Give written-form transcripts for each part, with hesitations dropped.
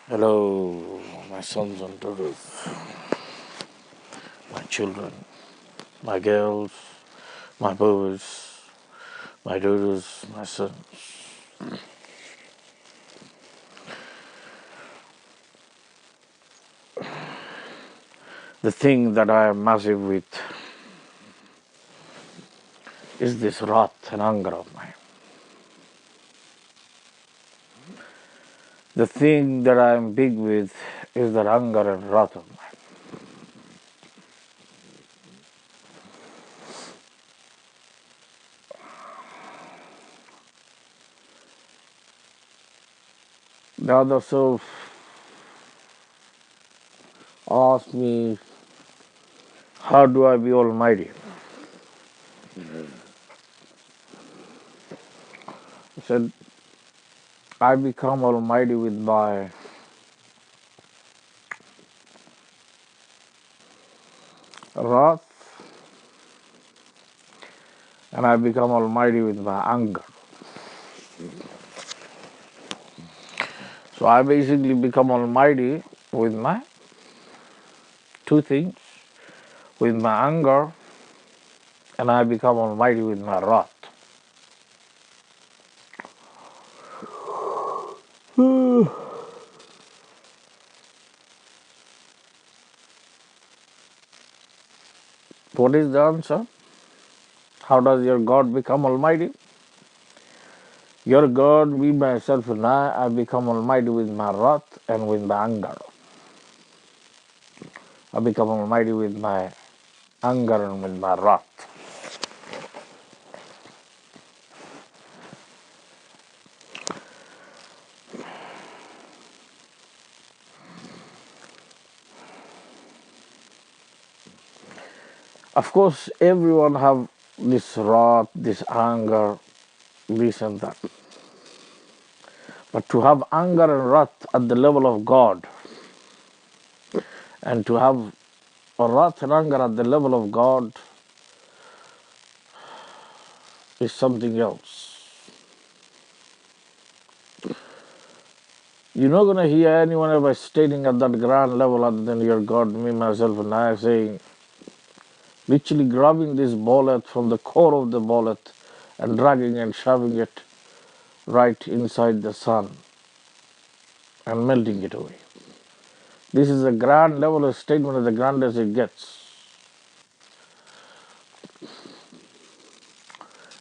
Hello, my sons and daughters, my children, my girls, my boys, my daughters, my sons. The thing that I am massive with is this wrath and anger of mine. The thing that I am big with is that anger and wrath of mine. The other self asked me, how do I be almighty? I said, I become almighty with my wrath, and I become almighty with my anger. So I basically become almighty with my two things, with my anger, and I become almighty with my wrath. What is the answer? How does your God become almighty? Your God, me, myself, and I become almighty with my wrath and with my anger. I become almighty with my anger and with my wrath. Of course, everyone have this wrath, this anger, this and that. But to have anger and wrath at the level of God, and to have wrath and anger at the level of God is something else. You're not going to hear anyone ever stating at that grand level other than your God, me, myself, and I saying, literally grabbing this bullet from the core of the bullet and dragging and shoving it right inside the sun and melting it away. This is a grand level of statement, as the grandest it gets.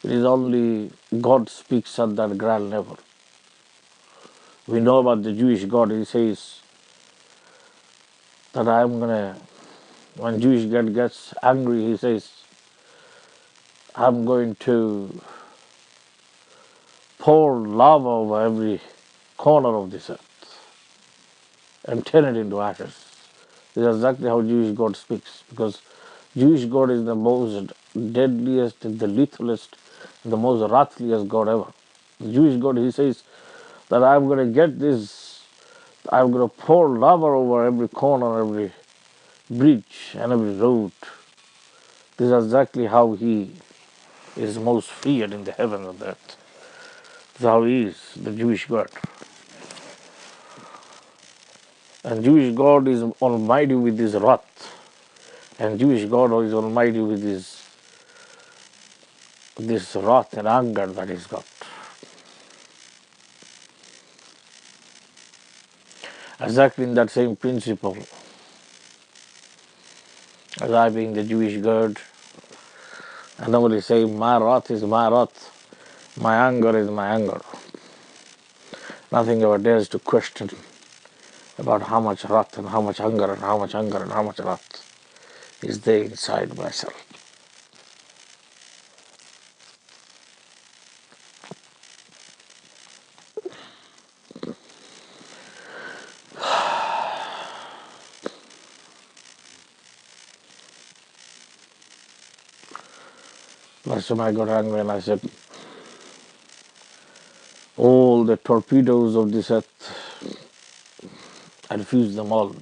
It is only God speaks at that grand level. We know about the Jewish God. He says that when Jewish God gets angry, he says, I'm going to pour lava over every corner of this earth and turn it into ashes. This is exactly how Jewish God speaks, because Jewish God is the most deadliest, the lethalest, the most wrathliest God ever. The Jewish God, he says that I'm going to get this, I'm going to pour lava over every corner, every bridge, and every road. This is exactly how he is most feared in the heaven and the earth. This is how he is, the Jewish God. And Jewish God is almighty with his wrath. And Jewish God is almighty with this wrath and anger that he's got. Exactly in that same principle, as I being the Jewish God, I normally say my wrath is my wrath, my anger is my anger. Nothing ever dares to question about how much wrath and how much anger and how much anger and how much wrath is there inside myself. Last time I got angry and I said, all the torpedoes of this earth, I refuse them all.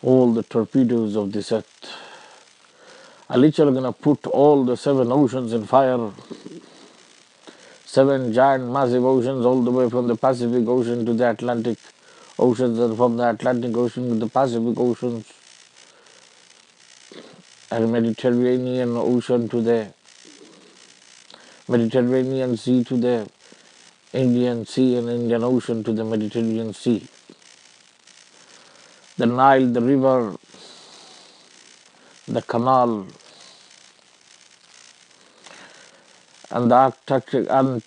All the torpedoes of this earth. I'm literally going to put all the 7 oceans in fire, seven giant massive oceans all the way from the Pacific Ocean to the Atlantic Oceans, and from the Atlantic Ocean to the Pacific Oceans, and Mediterranean Ocean to the Mediterranean Sea to the Indian Sea, and Indian Ocean to the Mediterranean Sea. The Nile, the river, the canal, and the Antarctica and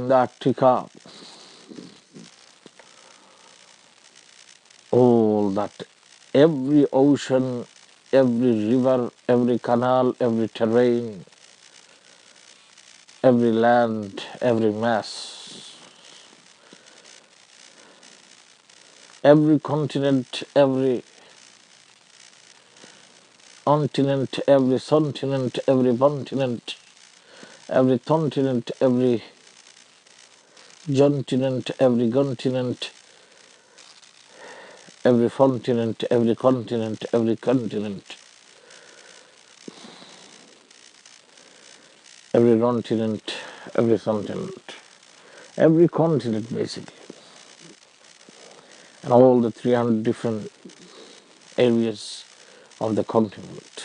the Arctica, all that, every ocean, every river, every canal, every terrain, every land, every mass, every continent, every continent, every continent, every continent, every continent, every continent, every continent, every continent, every continent, every continent, every continent, every continent, every continent basically, and all the 300 different areas of the continent.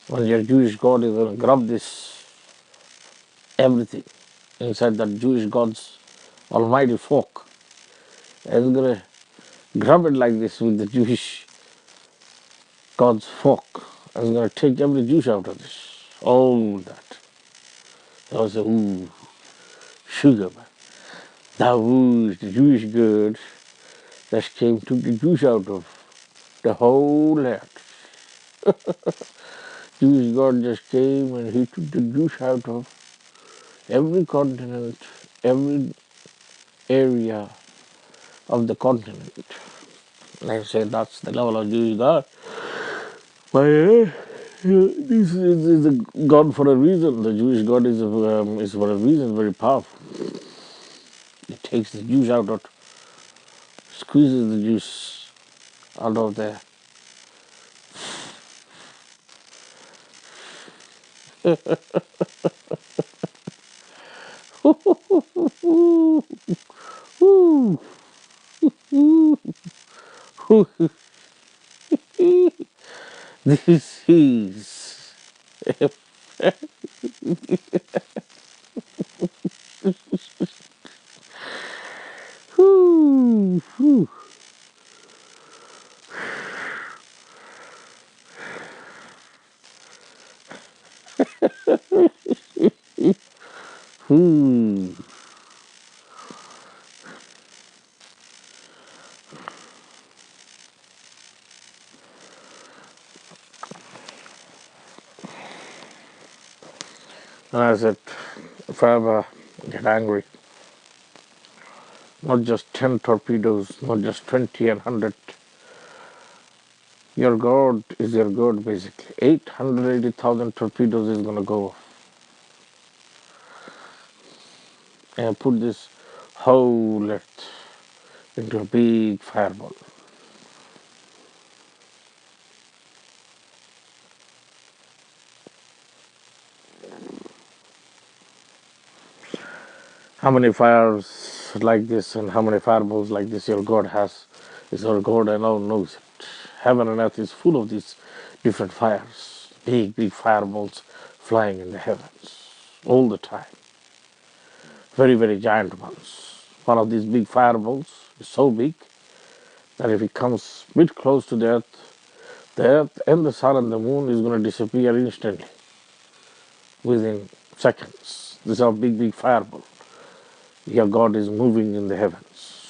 When your Jewish God is going to grab this everything inside that Jewish God's almighty fork, and he's going to grab it like this with the Jewish God's fork, and he's going to take every juice out of this, all that. I say, ooh, sugar man. That was the Jewish God that came to the juice out of the whole land. Jewish God just came and he took the juice out of every continent, every area of the continent. And I say that's the level of Jewish God. But this is a God for a reason. The Jewish God is for a reason, very powerful. It takes the juice out of, squeezes the juice out of there. This is and I said, if I ever get angry, not just 10 torpedoes, not just 20 and 100. Your God is your God, basically. 880,000 torpedoes is going to go. And put this whole earth into a big fireball. How many fires like this and how many fireballs like this your God has is your God alone knows it. Heaven and earth is full of these different fires, big, big fireballs flying in the heavens all the time. Very, very giant ones. One of these big fireballs is so big that if it comes a bit close to the earth and the sun and the moon is going to disappear instantly within seconds. This is a big, big fireball. Your God is moving in the heavens.